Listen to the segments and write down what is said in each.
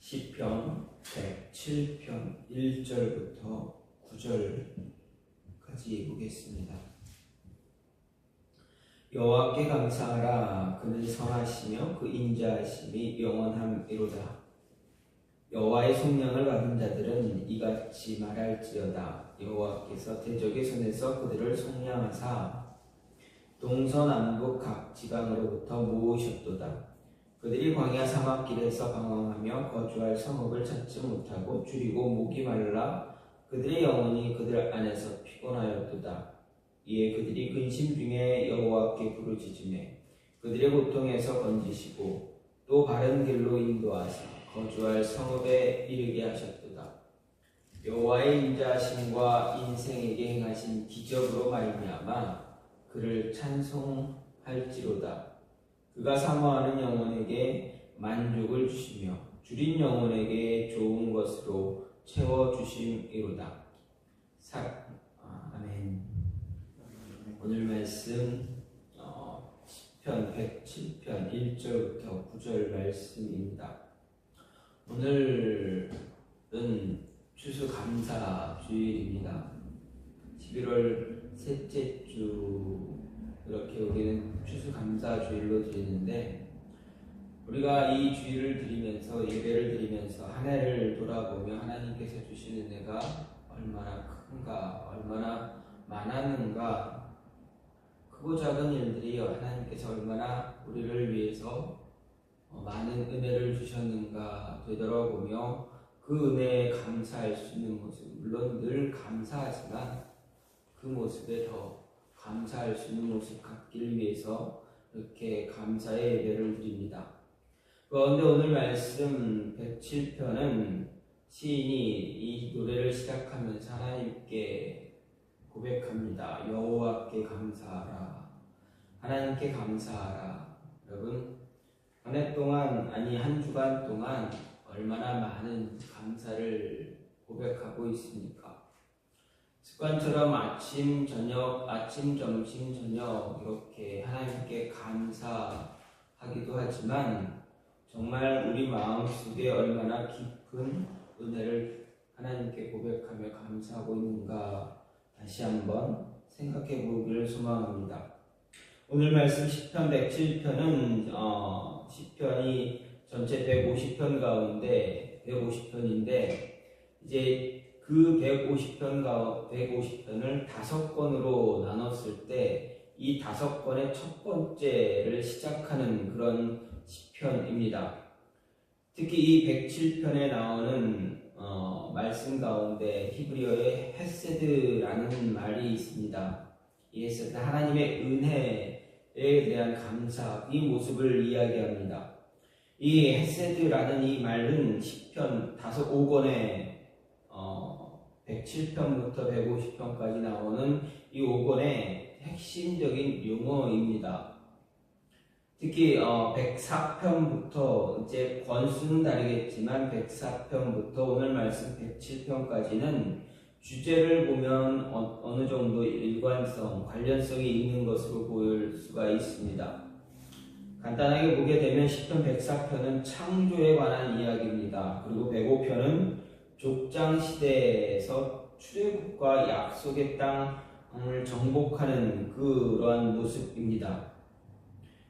시편 107편 1절부터 9절까지 보겠습니다. 여호와께 감사하라. 그는 선하시며 그 인자하심이 영원함이로다. 여호와의 속량을 받은 자들은 이같이 말할지어다. 여호와께서 대적의 손에서 그들을 속량하사 동서남북 각 지방으로부터 모으셨도다. 그들이 광야 사막길에서 방황하며 거주할 성읍을 찾지 못하고 줄이고 목이 말라 그들의 영혼이 그들 안에서 피곤하였도다. 이에 그들이 근심 중에 여호와께 부르짖으매 그들의 고통에서 건지시고 또 바른 길로 인도하사 거주할 성읍에 이르게 하셨도다. 여호와의 인자하심과 인생에게 행하신 기적으로 말미암아 그를 찬송할지로다. 그가 사모하는 영혼에게 만족을 주시며 줄인 영혼에게 좋은 것으로 채워주심이로다. 아멘. 오늘 말씀 시편 107편 1절부터 9절 말씀입니다. 오늘은 추수감사주일입니다. 11월 셋째 주 이렇게 우리는 추수감사주일로 드리는데, 우리가 이 주일을 드리면서 예배를 드리면서 한 해를 돌아보며 하나님께서 주신 은혜가 얼마나 큰가, 얼마나 많았는가, 크고 작은 일들이 하나님께서 얼마나 우리를 위해서 많은 은혜를 주셨는가 되돌아보며 그 은혜에 감사할 수 있는 모습, 물론 늘 감사하지만 그 모습에 더 감사할 수 있는 모습 갖기를 위해서 이렇게 감사의 예배를 드립니다. 그런데 오늘 말씀 107편은 시인이 이 노래를 시작하면서 하나님께 고백합니다. 여호와께 감사하라. 하나님께 감사하라. 여러분, 한 해 동안, 한 주간 동안 얼마나 많은 감사를 고백하고 있습니까? 습관처럼 아침, 점심, 저녁 이렇게 하나님께 감사하기도 하지만 정말 우리 마음속에 얼마나 깊은 은혜를 하나님께 고백하며 감사하고 있는가 다시 한번 생각해 보기를 소망합니다. 오늘 말씀 시편 107편은 시편이 전체 150편 가운데 150편인데 이제 그 150편을 5권으로 나눴을 때 이 5권의 첫 번째를 시작하는 그런 시편입니다. 특히 이 107편에 나오는 말씀 가운데 히브리어에 헤세드라는 말이 있습니다. 이 헤세드, 하나님의 은혜에 대한 감사, 이 모습을 이야기합니다. 이 헤세드라는 이 말은 시편 5권에 107편부터 150편까지 나오는 이 5권의 핵심적인 용어입니다. 특히 104편부터 이제 권수는 다르겠지만 104편부터 오늘 말씀 107편까지는 주제를 보면 어느 정도 일관성, 관련성이 있는 것으로 보일 수가 있습니다. 간단하게 보게 되면 시편 104편은 창조에 관한 이야기입니다. 그리고 105편은 족장 시대에서 출애굽과 약속의 땅을 정복하는 그러한 모습입니다.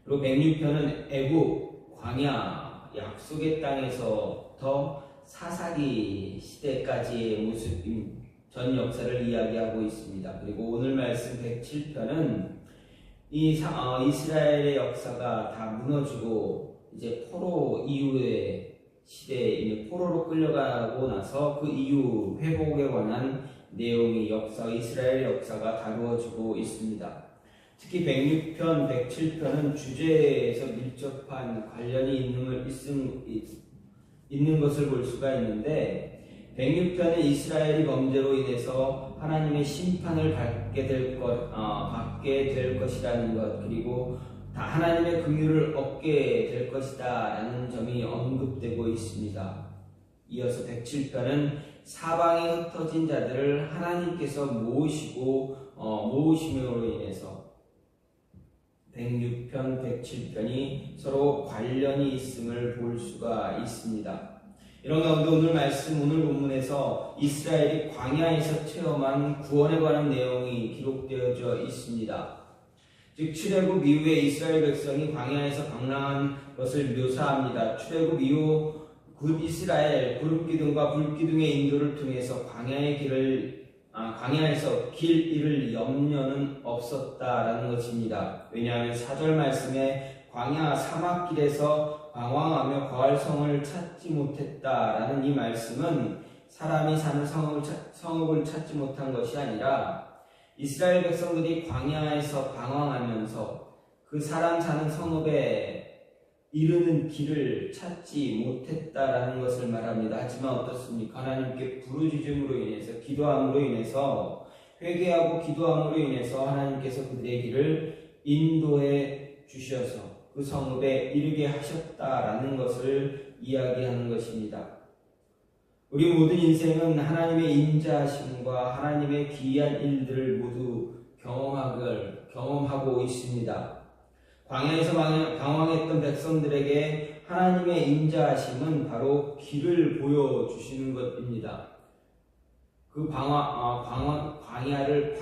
그리고 106편은 애굽, 광야, 약속의 땅에서부터 사사기 시대까지의 모습, 전 역사를 이야기하고 있습니다. 그리고 오늘 말씀 107편은 이스라엘의 역사가 다 무너지고 이제 포로 이후의 시대에 포로로 끌려가고 나서 그 이후 회복에 관한 내용이 이스라엘 역사가 다루어지고 있습니다. 특히 106편, 107편은 주제에서 밀접한 관련이 있는 것을 볼 수가 있는데 106편은 이스라엘이 범죄로 인해서 하나님의 심판을 받게 될 것이라는 것, 그리고 하나님의 긍휼을 얻게 될 것이다 라는 점이 언급되고 있습니다. 이어서 107편은 사방에 흩어진 자들을 하나님께서 모으심으로 인해서 106편, 107편이 서로 관련이 있음을 볼 수가 있습니다. 이런 가운데 오늘 본문에서 이스라엘이 광야에서 체험한 구원에 관한 내용이 기록되어져 있습니다. 즉 출애굽 이후에 이스라엘 백성이 광야에서 방랑한 것을 묘사합니다. 출애굽 이후 굿 이스라엘 구름기둥과 불기둥의 인도를 통해서 광야에서 길 잃을 염려는 없었다라는 것입니다. 왜냐하면 4절 말씀에 광야 사막길에서 방황하며 거할 성을 찾지 못했다라는 이 말씀은 사람이 사는 성읍을 찾지 못한 것이 아니라 이스라엘 백성들이 광야에서 방황하면서 그 사람 사는 성읍에 이르는 길을 찾지 못했다라는 것을 말합니다. 하지만 어떻습니까? 하나님께 부르짖음으로 인해서 기도함으로 인해서 회개하고 기도함으로 인해서 하나님께서 그들의 길을 인도해 주셔서 그 성읍에 이르게 하셨다라는 것을 이야기하는 것입니다. 우리 모든 인생은 하나님의 인자하심과 하나님의 기이한 일들을 모두 경험하고 있습니다. 광야에서 방황했던 백성들에게 하나님의 인자하심은 바로 길을 보여주시는 것입니다. 그 광야를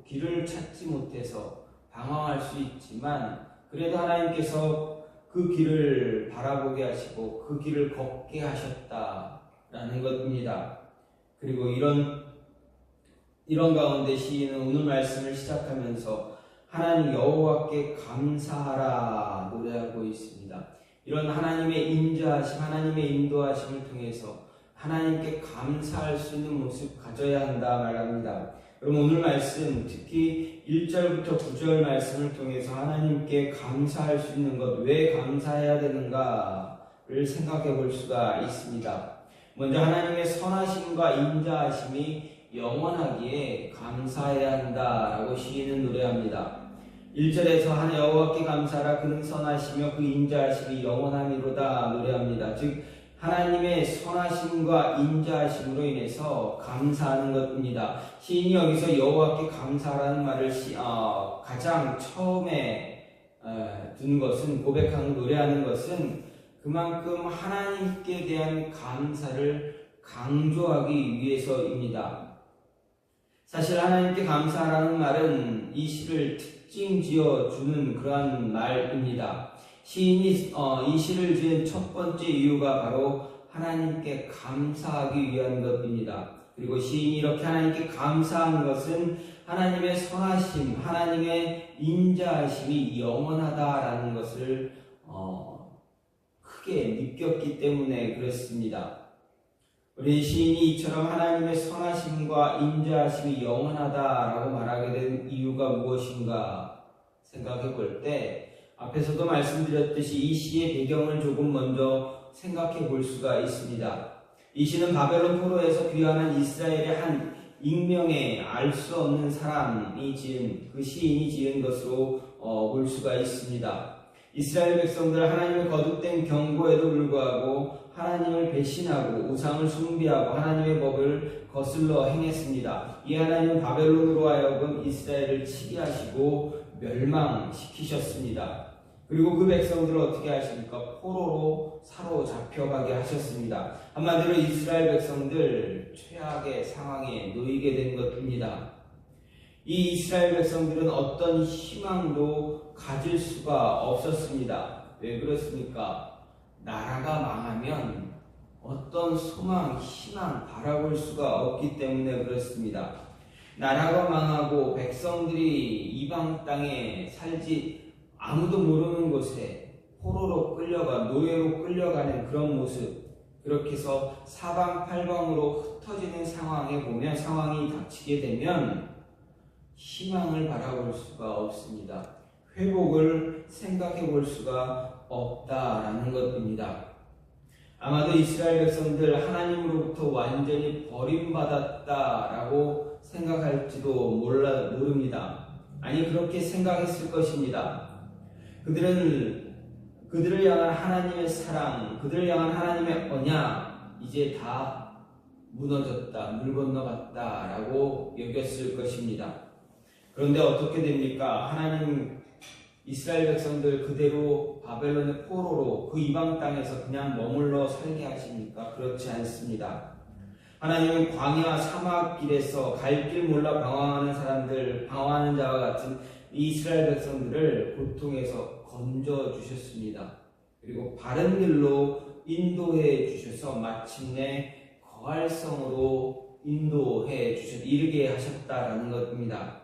길을 찾지 못해서 방황할 수 있지만 그래도 하나님께서 그 길을 바라보게 하시고 그 길을 걷게 하셨다라는 것입니다. 그리고 이런 가운데 시인은 오늘 말씀을 시작하면서 하나님 여호와께 감사하라 노래하고 있습니다. 이런 하나님의 인자하심, 하나님의 인도하심을 통해서 하나님께 감사할 수 있는 모습 가져야 한다 말합니다. 그럼 오늘 말씀, 특히 1절부터 9절 말씀을 통해서 하나님께 감사할 수 있는 것, 왜 감사해야 되는가를 생각해 볼 수가 있습니다. 먼저 하나님의 선하심과 인자하심이 영원하기에 감사해야 한다라고 시인은 노래합니다. 1절에서 하나 여호와께 감사하라 그는 선하시며 그 인자하심이 영원함이로다 노래합니다. 즉 하나님의 선하심과 인자하심으로 인해서 감사하는 것입니다. 시인이 여기서 여호와께 감사하라는 말을 가장 처음에 둔 것은 고백하는 노래하는 것은 그만큼 하나님께 대한 감사를 강조하기 위해서입니다. 사실 하나님께 감사하라는 말은 이 시를 특징지어 주는 그러한 말입니다. 시인이 이 시를 지은 첫 번째 이유가 바로 하나님께 감사하기 위한 것입니다. 그리고 시인이 이렇게 하나님께 감사한 것은 하나님의 선하심, 하나님의 인자하심이 영원하다라는 것을 크게 느꼈기 때문에 그렇습니다. 우리 시인이 이처럼 하나님의 선하심과 인자하심이 영원하다라고 말하게 된 이유가 무엇인가 생각해 볼 때 앞에서도 말씀드렸듯이 이 시의 배경을 조금 먼저 생각해 볼 수가 있습니다. 이 시는 바벨론 포로에서 귀환한 이스라엘의 한 익명의 알 수 없는 사람이 그 시인이 지은 것으로 볼 수가 있습니다. 이스라엘 백성들 하나님의 거듭된 경고에도 불구하고 하나님을 배신하고 우상을 숭배하고 하나님의 법을 거슬러 행했습니다. 이 하나님은 바벨론으로 하여금 이스라엘을 치게 하시고 멸망시키셨습니다. 그리고 그 백성들을 어떻게 하십니까? 포로로 사로잡혀가게 하셨습니다. 한마디로 이스라엘 백성들 최악의 상황에 놓이게 된 것입니다. 이 이스라엘 백성들은 어떤 희망도 가질 수가 없었습니다. 왜 그렇습니까? 나라가 망하면 어떤 소망, 희망 바라볼 수가 없기 때문에 그렇습니다. 나라가 망하고 백성들이 이방 땅에 살지 아무도 모르는 곳에 포로로 노예로 끌려가는 그런 모습, 그렇게 해서 사방팔방으로 흩어지는 상황이 닥치게 되면 희망을 바라볼 수가 없습니다. 회복을 생각해 볼 수가 없다라는 것입니다. 아마도 이스라엘 백성들 하나님으로부터 완전히 버림받았다라고 생각할지도 모릅니다. 아니 그렇게 생각했을 것입니다. 그들을 향한 하나님의 사랑, 그들을 향한 하나님의 언약 이제 다 무너졌다, 물 건너갔다라고 여겼을 것입니다. 그런데 어떻게 됩니까? 이스라엘 백성들 그대로 바벨론의 포로로 그 이방 땅에서 그냥 머물러 살게 하십니까? 그렇지 않습니다. 하나님은 광야 사막길에서 갈 길 몰라 방황하는 사람들, 방황하는 자와 같은 이스라엘 백성들을 고통에서 건져 주셨습니다. 그리고 바른 길로 인도해 주셔서 마침내 거할성으로 인도해 이르게 하셨다라는 것입니다.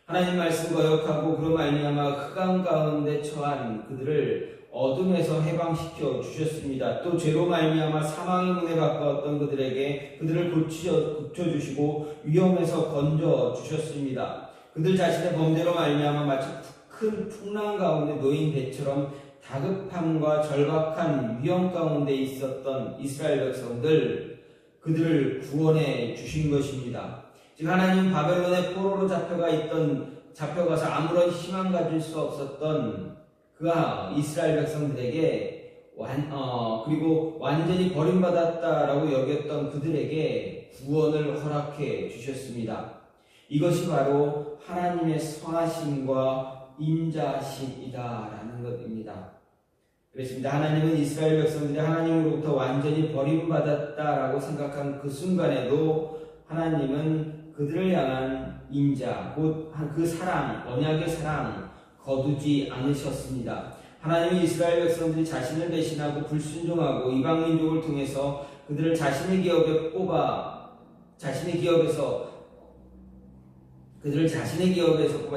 하나님 말씀 거역하고 그로 말미암아 흑암 가운데 처한 그들을 어둠에서 해방시켜 주셨습니다. 또 죄로 말미암아 사망의 문에 가까웠던 그들에게 그들을 고쳐주시고 위험에서 건져 주셨습니다. 그들 자신의 범죄로 말미암아 마치 큰 풍랑 가운데 놓인 배처럼 다급함과 절박한 위험 가운데 있었던 이스라엘 백성들, 그들을 구원해 주신 것입니다. 즉 하나님 바벨론의 포로로 잡혀가서 아무런 희망 가질 수 없었던 그 이스라엘 백성들에게 그리고 완전히 버림받았다라고 여겼던 그들에게 구원을 허락해 주셨습니다. 이것이 바로 하나님의 선하심과 인자하심이다라는 것입니다. 그렇습니다. 하나님은 이스라엘 백성들이 하나님으로부터 완전히 버림받았다라고 생각한 그 순간에도 하나님은 그들을 향한 인자, 곧 그 사랑, 언약의 사랑 거두지 않으셨습니다. 하나님은 이스라엘 백성들이 자신을 배신하고 불순종하고 이방 민족을 통해서 그들을 자신의 기업에 뽑아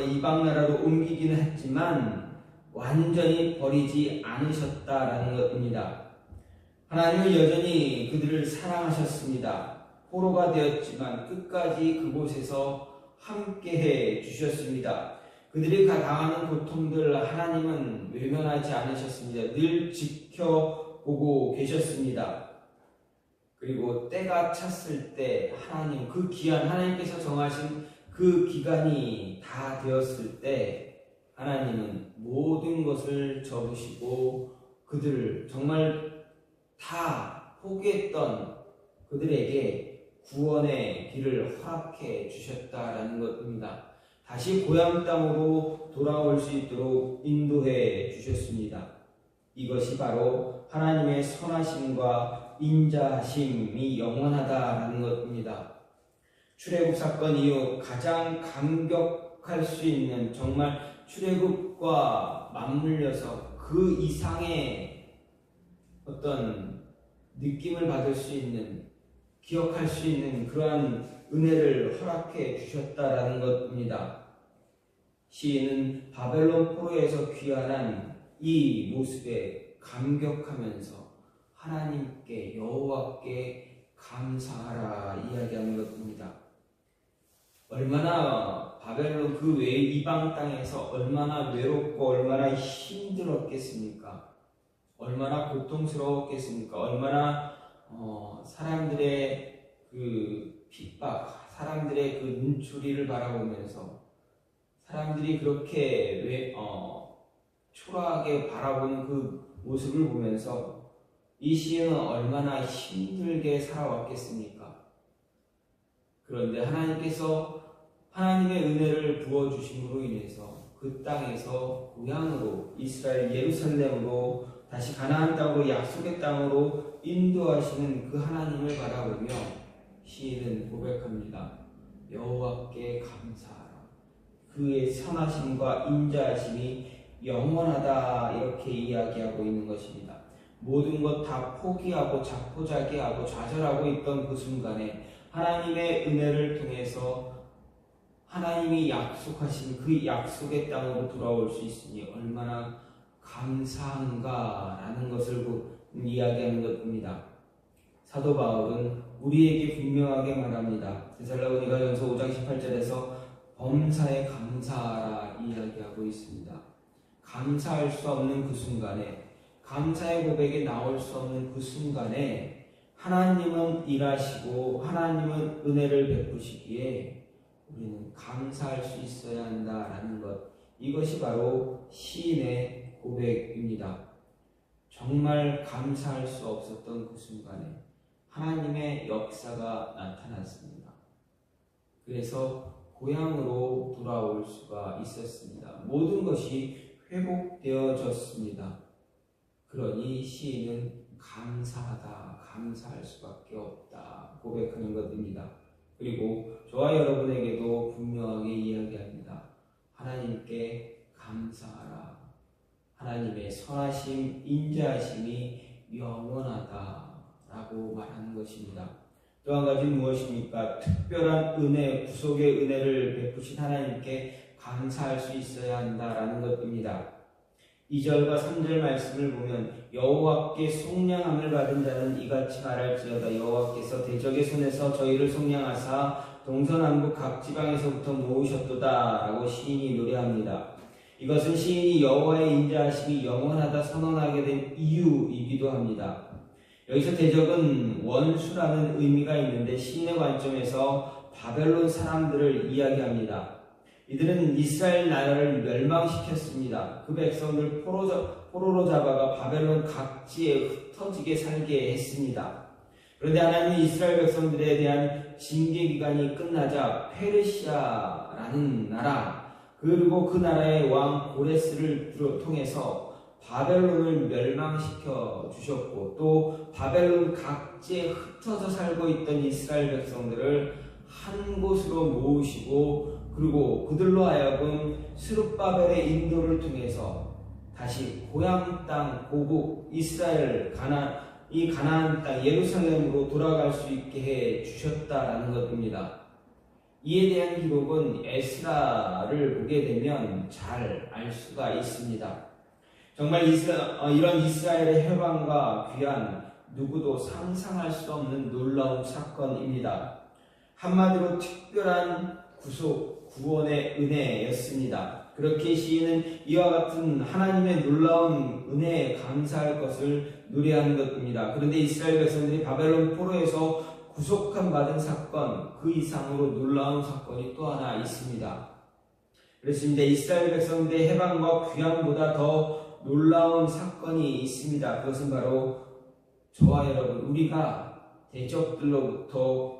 이방 나라로 옮기기는 했지만 완전히 버리지 않으셨다라는 것입니다. 하나님은 여전히 그들을 사랑하셨습니다. 포로가 되었지만 끝까지 그곳에서 함께해 주셨습니다. 그들이 당하는 고통들 하나님은 외면하지 않으셨습니다. 늘 지켜보고 계셨습니다. 그리고 때가 찼을 때 하나님께서 정하신 그 기간이 다 되었을 때 하나님은 모든 것을 접으시고 그들을 정말 다 포기했던 그들에게 구원의 길을 허락해 주셨다라는 것입니다. 다시 고향 땅으로 돌아올 수 있도록 인도해 주셨습니다. 이것이 바로 하나님의 선하심과 인자하심이 영원하다라는 것입니다. 출애굽 사건 이후 가장 감격할 수 있는, 정말 출애굽과 맞물려서 그 이상의 어떤 느낌을 받을 수 있는, 기억할 수 있는 그러한 은혜를 허락해 주셨다라는 것입니다. 시인은 바벨론 포로에서 귀환한 이 모습에 감격하면서 하나님께, 여호와께 감사하라 이야기하는 것입니다. 얼마나 바벨론 그 외 이방 땅에서 얼마나 외롭고 얼마나 힘들었겠습니까? 얼마나 고통스러웠겠습니까? 얼마나 사람들의 그 핍박, 사람들의 그 눈초리를 바라보면서 사람들이 그렇게 초라하게 바라보는 그 모습을 보면서 이 시인은 얼마나 힘들게 살아왔겠습니까? 그런데 하나님께서 하나님의 은혜를 부어주심으로 인해서 그 땅에서 고향으로, 이스라엘 예루살렘으로, 다시 가나안 땅으로, 약속의 땅으로 인도하시는 그 하나님을 바라보며 시인은 고백합니다. 여호와께 감사하라. 그의 선하심과 인자하심이 영원하다, 이렇게 이야기하고 있는 것입니다. 모든 것 다 포기하고 자포자기하고 좌절하고 있던 그 순간에 하나님의 은혜를 통해서 하나님이 약속하신 그 약속의 땅으로 돌아올 수 있으니 얼마나 감사한가라는 것을 이야기하는 것입니다. 사도 바울은 우리에게 분명하게 말합니다. 데살로니가전서 5장 18절에서 범사에 감사하라 이야기하고 있습니다. 감사할 수 없는 그 순간에, 감사의 고백이 나올 수 없는 그 순간에 하나님은 일하시고 하나님은 은혜를 베푸시기에 우리는 감사할 수 있어야 한다라는 것, 이것이 바로 시인의 고백입니다. 정말 감사할 수 없었던 그 순간에 하나님의 역사가 나타났습니다. 그래서 고향으로 돌아올 수가 있었습니다. 모든 것이 회복되어졌습니다. 그러니 시인은 감사하다, 감사할 수밖에 없다 고백하는 것입니다. 그리고 저와 여러분에게도 분명하게 이야기합니다. 하나님께 감사하라. 하나님의 선하심, 인자하심이 영원하다라고 말하는 것입니다. 또 한 가지 무엇입니까? 특별한 은혜, 구속의 은혜를 베푸신 하나님께 감사할 수 있어야 한다라는 것입니다. 2절과 3절 말씀을 보면 여호와께 속량함을 받은 자는 이같이 말할지어다. 여호와께서 대적의 손에서 저희를 속량하사 동서남북 각 지방에서부터 모으셨도다 라고 시인이 노래합니다. 이것은 시인이 여호와의 인자하심이 영원하다 선언하게 된 이유이기도 합니다. 여기서 대적은 원수라는 의미가 있는데 시인의 관점에서 바벨론 사람들을 이야기합니다. 이들은 이스라엘 나라를 멸망시켰습니다. 그 백성을 포로로 잡아가 바벨론 각지에 흩어지게 살게 했습니다. 그런데 하나님은 이스라엘 백성들에 대한 징계 기간이 끝나자 페르시아라는 나라, 그리고 그 나라의 왕 고레스를 통해서 바벨론을 멸망시켜 주셨고, 또 바벨론 각지에 흩어져 살고 있던 이스라엘 백성들을 한 곳으로 모으시고, 그리고 그들로 하여금 스룹바벨의 인도를 통해서 다시 고향 땅, 고국 이스라엘 가나안 땅 예루살렘으로 돌아갈 수 있게 해 주셨다라는 것입니다. 이에 대한 기록은 에스라를 보게 되면 잘 알 수가 있습니다. 정말 이런 이스라엘의 해방과 귀환, 누구도 상상할 수 없는 놀라운 사건입니다. 한마디로 특별한 구원의 은혜였습니다. 그렇게 시인은 이와 같은 하나님의 놀라운 은혜에 감사할 것을 노래하는 것입니다. 그런데 이스라엘 백성들이 바벨론 포로에서 구속함 받은 사건, 그 이상으로 놀라운 사건이 또 하나 있습니다. 그렇습니다. 이스라엘 백성들의 해방과 귀환보다 더 놀라운 사건이 있습니다. 그것은 바로 저와 여러분, 우리가 대적들로부터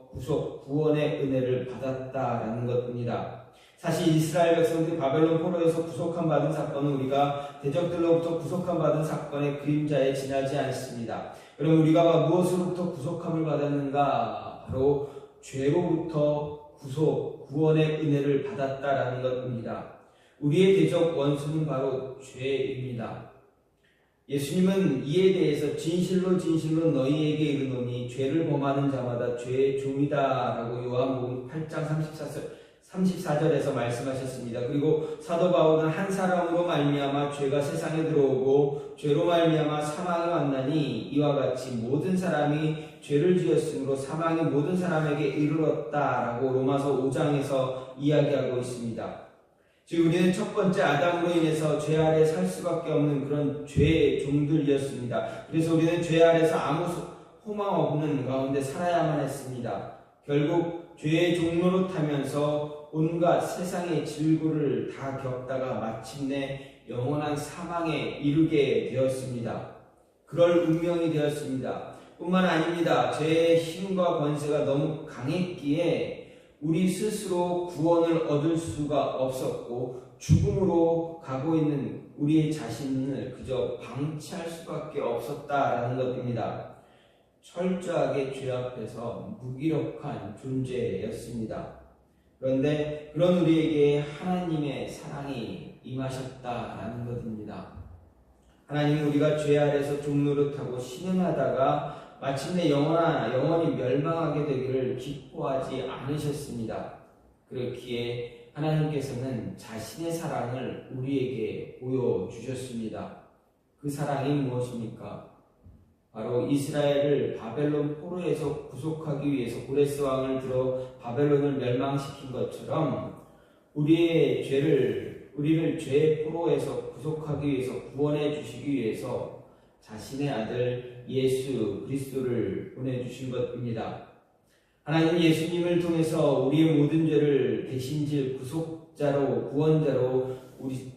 구원의 은혜를 받았다라는 것입니다. 사실 이스라엘 백성들이 바벨론 포로에서 구속함 받은 사건은 우리가 대적들로부터 구속함 받은 사건의 그림자에 지나지 않습니다. 그럼 우리가 무엇으로부터 구속함을 받았는가? 바로 죄로부터 구원의 은혜를 받았다라는 것입니다. 우리의 대적 원수는 바로 죄입니다. 예수님은 이에 대해서 진실로 너희에게 이르노니 죄를 범하는 자마다 죄의 종이다 라고 요한복음 8장 34절에서 말씀하셨습니다. 그리고 사도 바울은 한 사람으로 말미암아 죄가 세상에 들어오고 죄로 말미암아 사망이 왔나니 이와 같이 모든 사람이 죄를 지었으므로 사망이 모든 사람에게 이르렀다라고 로마서 5장에서 이야기하고 있습니다. 즉 우리는 첫 번째 아담으로 인해서 죄 아래 살 수밖에 없는 그런 죄의 종들이었습니다. 그래서 우리는 죄 아래서 아무 소망 없는 가운데 살아야만 했습니다. 결국 죄의 종로로 타면서 온갖 세상의 질고를 다 겪다가 마침내 영원한 사망에 이르게 되었습니다. 그럴 운명이 되었습니다. 뿐만 아닙니다. 죄의 힘과 권세가 너무 강했기에 우리 스스로 구원을 얻을 수가 없었고 죽음으로 가고 있는 우리의 자신을 그저 방치할 수밖에 없었다라는 것입니다. 철저하게 죄 앞에서 무기력한 존재였습니다. 그런데 그런 우리에게 하나님의 사랑이 임하셨다라는 것입니다. 하나님은 우리가 죄 아래서 종노릇하고 신음하다가 마침내 영원히 멸망하게 되기를 기뻐하지 않으셨습니다. 그렇기에 하나님께서는 자신의 사랑을 우리에게 보여주셨습니다. 그 사랑이 무엇입니까? 바로 이스라엘을 바벨론 포로에서 구속하기 위해서 고레스 왕을 들어 바벨론을 멸망시킨 것처럼 우리를 죄의 포로에서 구속하기 위해서 구원해 주시기 위해서 자신의 아들 예수 그리스도를 보내주신 것입니다. 하나님 예수님을 통해서 우리의 모든 죄를 대신질 구속자로 구원자로 우리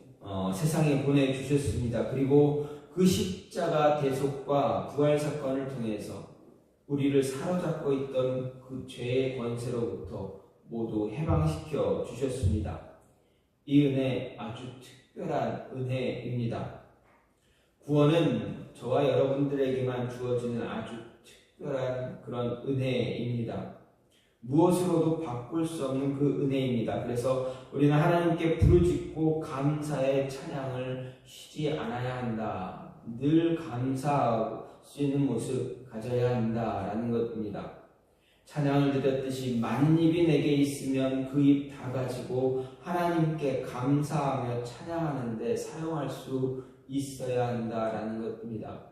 세상에 보내주셨습니다. 그리고 그 십자가 대속과 부활 사건을 통해서 우리를 사로잡고 있던 그 죄의 권세로부터 모두 해방시켜 주셨습니다. 이 은혜 아주 특별한 은혜입니다. 구원은 저와 여러분들에게만 주어지는 아주 특별한 그런 은혜입니다. 무엇으로도 바꿀 수 없는 그 은혜입니다. 그래서 우리는 하나님께 부르짖고 감사의 찬양을 쉬지 않아야 한다. 늘 감사할 수 있는 모습 가져야 한다라는 것입니다. 찬양을 드렸듯이 만입이 내게 있으면 그 입 다 가지고 하나님께 감사하며 찬양하는 데 사용할 수 있어야 한다라는 것입니다.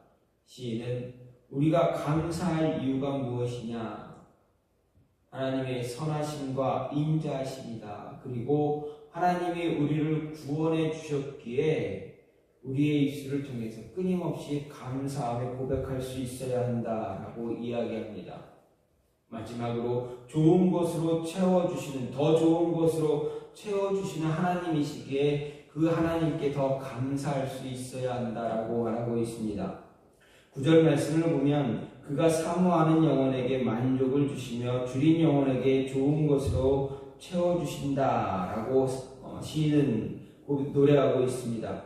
시인은 우리가 감사할 이유가 무엇이냐? 하나님의 선하심과 인자하심이다. 그리고 하나님이 우리를 구원해 주셨기에 우리의 입술을 통해서 끊임없이 감사하며 고백할 수 있어야 한다라고 이야기합니다. 마지막으로 좋은 것으로 채워주시는, 더 좋은 것으로 채워주시는 하나님이시기에 그 하나님께 더 감사할 수 있어야 한다라고 말하고 있습니다. 9절 말씀을 보면 그가 사모하는 영혼에게 만족을 주시며 줄인 영혼에게 좋은 것으로 채워주신다라고 시인은 노래하고 있습니다.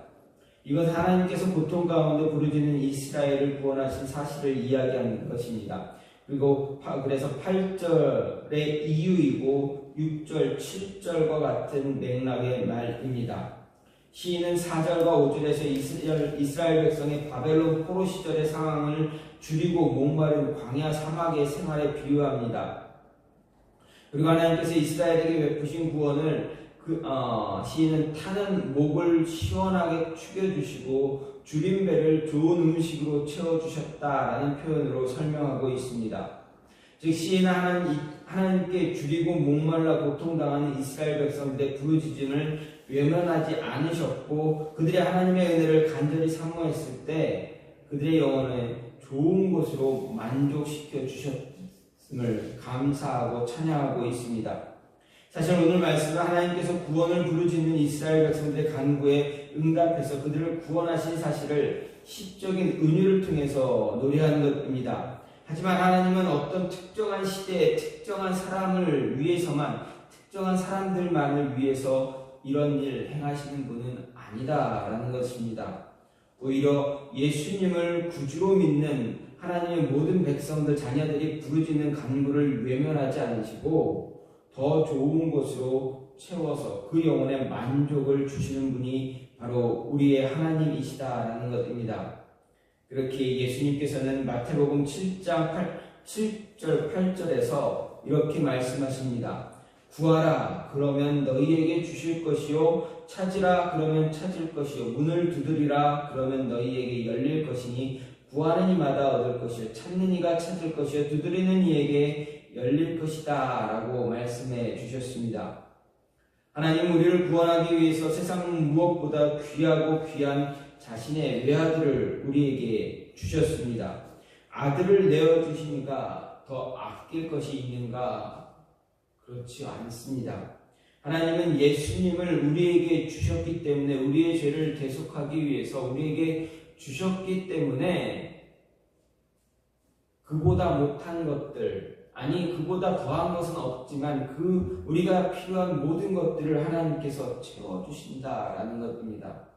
이건 하나님께서 고통 가운데 부르짖는 이스라엘을 구원하신 사실을 이야기하는 것입니다. 그리고 그래서 8절의 이유이고 6절, 7절과 같은 맥락의 말입니다. 시인은 4절과 5절에서 이스라엘 백성의 바벨론 포로 시절의 상황을 줄이고 목마른 광야 사막의 생활에 비유합니다. 그리고 하나님께서 이스라엘에게 베푸신 구원을 시인은 타는 목을 시원하게 축여주시고 줄인 배를 좋은 음식으로 채워주셨다라는 표현으로 설명하고 있습니다. 즉 시인은 하나님께 줄이고 목말라 고통당하는 이스라엘 백성들의 부르짖음을 외면하지 않으셨고 그들의 하나님의 은혜를 간절히 사모했을 때 그들의 영혼을 좋은 것으로 만족시켜 주셨음을 감사하고 찬양하고 있습니다. 사실 오늘 말씀은 하나님께서 구원을 부르짖는 이스라엘 백성들의 간구에 응답해서 그들을 구원하신 사실을 시적인 은유를 통해서 노래하는 것입니다. 하지만 하나님은 어떤 특정한 시대에 특정한 사람을 위해서만, 특정한 사람들만을 위해서 이런 일 행하시는 분은 아니다라는 것입니다. 오히려 예수님을 구주로 믿는 하나님의 모든 백성들, 자녀들이 부르짖는 간구를 외면하지 않으시고 더 좋은 것으로 채워서 그 영혼에 만족을 주시는 분이 바로 우리의 하나님이시다라는 것입니다. 그렇게 예수님께서는 마태복음 7장 7절 8절에서 이렇게 말씀하십니다. 구하라 그러면 너희에게 주실 것이요 찾으라 그러면 찾을 것이요 문을 두드리라 그러면 너희에게 열릴 것이니 구하는 이마다 얻을 것이요 찾는 이가 찾을 것이요 두드리는 이에게 열릴 것이다 라고 말씀해 주셨습니다. 하나님 우리를 구원하기 위해서 세상 무엇보다 귀하고 귀한 자신의 외아들을 우리에게 주셨습니다. 아들을 내어주시니까 더 아낄 것이 있는가? 그렇지 않습니다. 하나님은 예수님을 우리에게 주셨기 때문에 우리의 죄를 대속하기 위해서 우리에게 주셨기 때문에 그보다 못한 것들, 아니 그보다 더한 것은 없지만 우리가 필요한 모든 것들을 하나님께서 채워주신다라는 것입니다.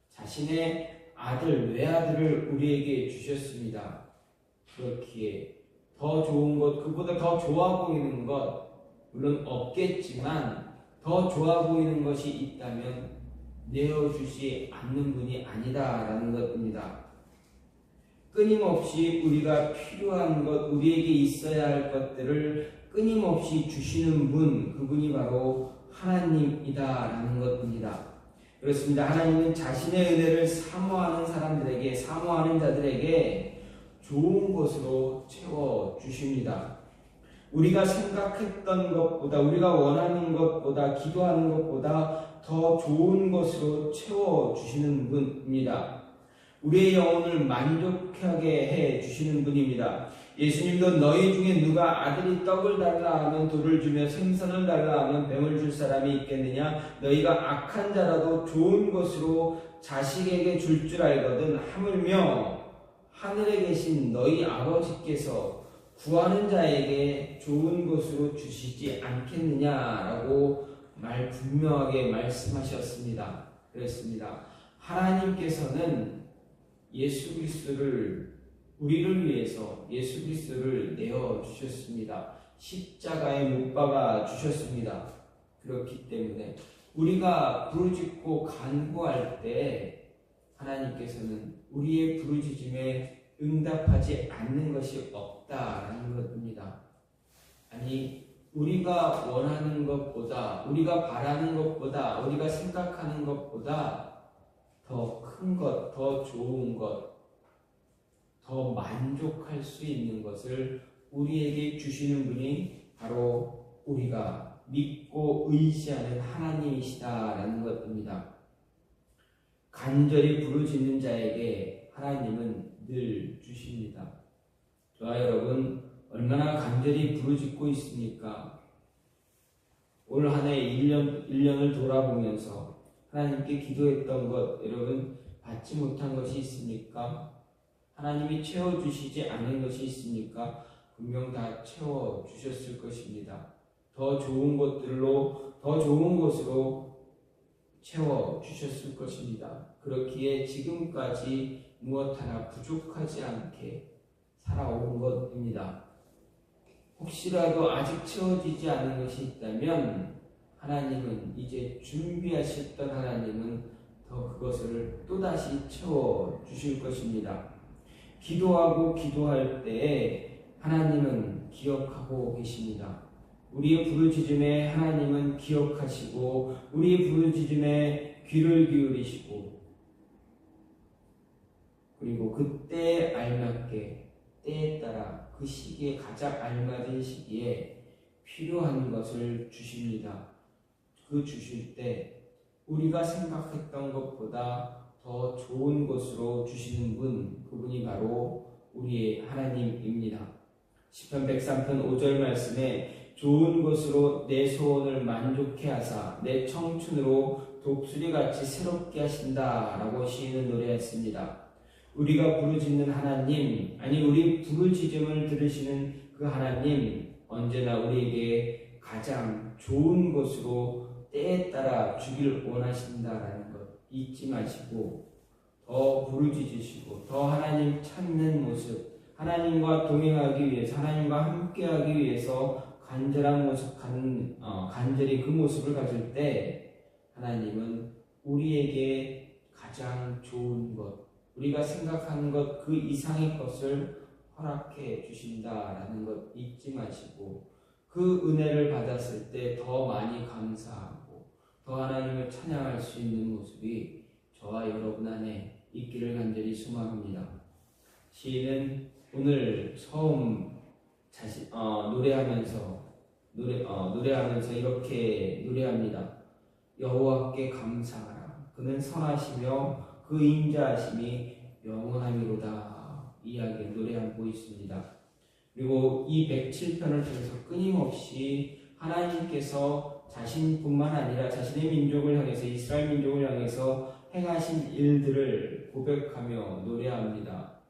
자신의 아들, 외아들을 우리에게 주셨습니다. 그렇기에 더 좋은 것, 그보다 더 좋아 보이는 것 물론 없겠지만 더 좋아 보이는 것이 있다면 내어주지 않는 분이 아니다라는 것입니다. 끊임없이 우리가 필요한 것, 우리에게 있어야 할 것들을 끊임없이 주시는 분, 그분이 바로 하나님이다라는 것입니다. 그렇습니다. 하나님은 자신의 은혜를 사모하는 사람들에게, 사모하는 자들에게 좋은 것으로 채워주십니다. 우리가 생각했던 것보다, 우리가 원하는 것보다, 기도하는 것보다 더 좋은 것으로 채워주시는 분입니다. 우리의 영혼을 만족하게 해주시는 분입니다. 예수님도 너희 중에 누가 아들이 떡을 달라 하면 돌을 주며 생선을 달라 하면 뱀을 줄 사람이 있겠느냐? 너희가 악한 자라도 좋은 것으로 자식에게 줄 줄 알거든 하물며 하늘에 계신 너희 아버지께서 구하는 자에게 좋은 것으로 주시지 않겠느냐라고 분명하게 말씀하셨습니다. 그랬습니다. 하나님께서는 예수 그리스도를 우리를 위해서 예수 그리스도를 내어 주셨습니다. 십자가에 못 박아 주셨습니다. 그렇기 때문에 우리가 부르짖고 간구할 때 하나님께서는 우리의 부르짖음에 응답하지 않는 것이 없다라는 것입니다. 아니, 우리가 원하는 것보다, 우리가 바라는 것보다, 우리가 생각하는 것보다 더 큰 것, 더 좋은 것, 더 만족할 수 있는 것을 우리에게 주시는 분이 바로 우리가 믿고 의지하는 하나님이시다라는 것입니다. 간절히 부르짖는 자에게 하나님은 늘 주십니다. 저와 여러분, 얼마나 간절히 부르짖고 있습니까? 올 한 해 1년을 돌아보면서 하나님께 기도했던 것, 여러분 받지 못한 것이 있습니까? 하나님이 채워주시지 않은 것이 있습니까? 분명 다 채워주셨을 것입니다. 더 좋은 것들로, 더 좋은 것으로 채워주셨을 것입니다. 그렇기에 지금까지 무엇 하나 부족하지 않게 살아온 것입니다. 혹시라도 아직 채워지지 않은 것이 있다면 하나님은 이제 준비하셨던 하나님은 더 그것을 또다시 채워주실 것입니다. 기도하고 기도할 때에 하나님은 기억하고 계십니다. 우리의 부르짖음에 하나님은 기억하시고 우리의 부르짖음에 귀를 기울이시고 그리고 그때에 알맞게 때에 따라 그 시기에 가장 알맞은 시기에 필요한 것을 주십니다. 그 주실 때 우리가 생각했던 것보다 더 좋은 것으로 주시는 분, 그분이 바로 우리의 하나님입니다. 시편 103편 5절 말씀에 좋은 것으로 내 소원을 만족해 하사 내 청춘으로 독수리같이 새롭게 하신다 라고 시인은 노래했습니다. 우리가 부르짖는 하나님, 아니 우리 부르짖음을 들으시는 그 하나님, 언제나 우리에게 가장 좋은 것으로 때에 따라 주길 원하신다라는 것 잊지 마시고 더 부르짖으시고 더 하나님 찾는 모습, 하나님과 동행하기 위해서, 하나님과 함께하기 위해서 간절한 모습, 간절히 그 모습을 가질 때 하나님은 우리에게 가장 좋은 것, 우리가 생각하는 것 그 이상의 것을 허락해 주신다라는 것 잊지 마시고 그 은혜를 받았을 때 더 많이 감사하고 더 하나님을 찬양할 수 있는 모습이 저와 여러분 안에 있기를 간절히 소망합니다. 시인은 오늘 처음 노래하면서 이렇게 노래합니다. 여호와께 감사하라. 그는 선하시며 그 인자하심이 영원하미로다. 이야기를 노래하고 있습니다. 그리고 이 107편을 통해서 끊임없이 하나님께서 자신뿐만 아니라 자신의 민족을 향해서, 이스라엘 민족을 향해서 행하신 일들을 고백하며 노래합니다.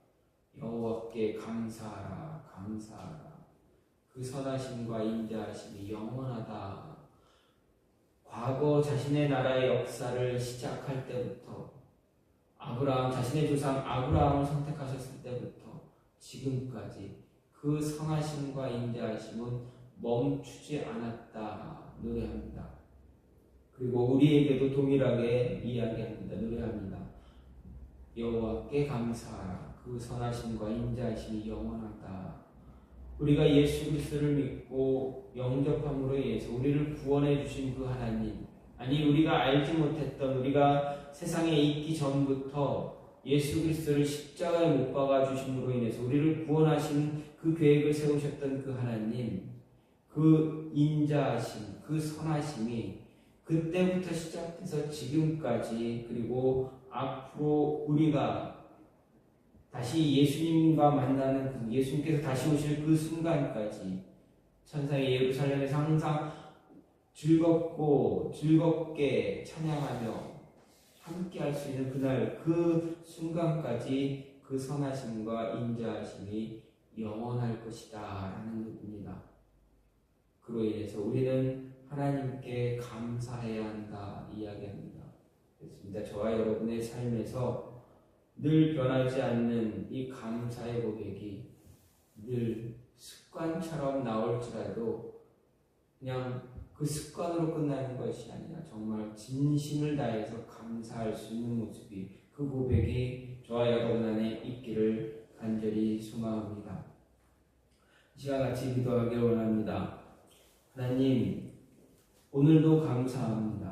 여호와께 감사하라, 감사하라. 그 선하심과 인자하심이 영원하다. 과거 자신의 나라의 역사를 시작할 때부터 자신의 조상 아브라함을 선택하셨을 때부터 지금까지 그 선하심과 인자하심은 멈추지 않았다 노래합니다. 그리고 우리에게도 동일하게 이야기합니다. 노래합니다. 여호와께 감사하라. 그 선하심과 인자하심이 영원하다. 우리가 예수 그리스도를 믿고 영접함으로 인해서 우리를 구원해 주신 그 하나님, 아니 우리가 알지 못했던, 우리가 세상에 있기 전부터 예수 그리스도를 십자가에 못 박아 주심으로 인해서 우리를 구원하신 그 계획을 세우셨던 그 하나님, 그 인자하심, 그 선하심이 그때부터 시작해서 지금까지, 그리고 앞으로 우리가 다시 예수님과 만나는, 예수님께서 다시 오실 그 순간까지 천상의 예루살렘에서 항상 즐겁게 찬양하며 함께 할 수 있는 그날, 그 순간까지 그 선하심과 인자하심이 영원할 것이다 라는 것입니다. 그로 인해서 우리는 하나님께 감사해야 한다 이야기합니다. 됐습니다. 저와 여러분의 삶에서 늘 변하지 않는 이 감사의 고백이 늘 습관처럼 나올지라도 그냥 그 습관으로 끝나는 것이 아니라 정말 진심을 다해서 감사할 수 있는 모습이, 그 고백이 저와 여러분 안에 있기를 간절히 소망합니다. 이 시간 같이 기도하길 원합니다. 하나님, 오늘도 감사합니다.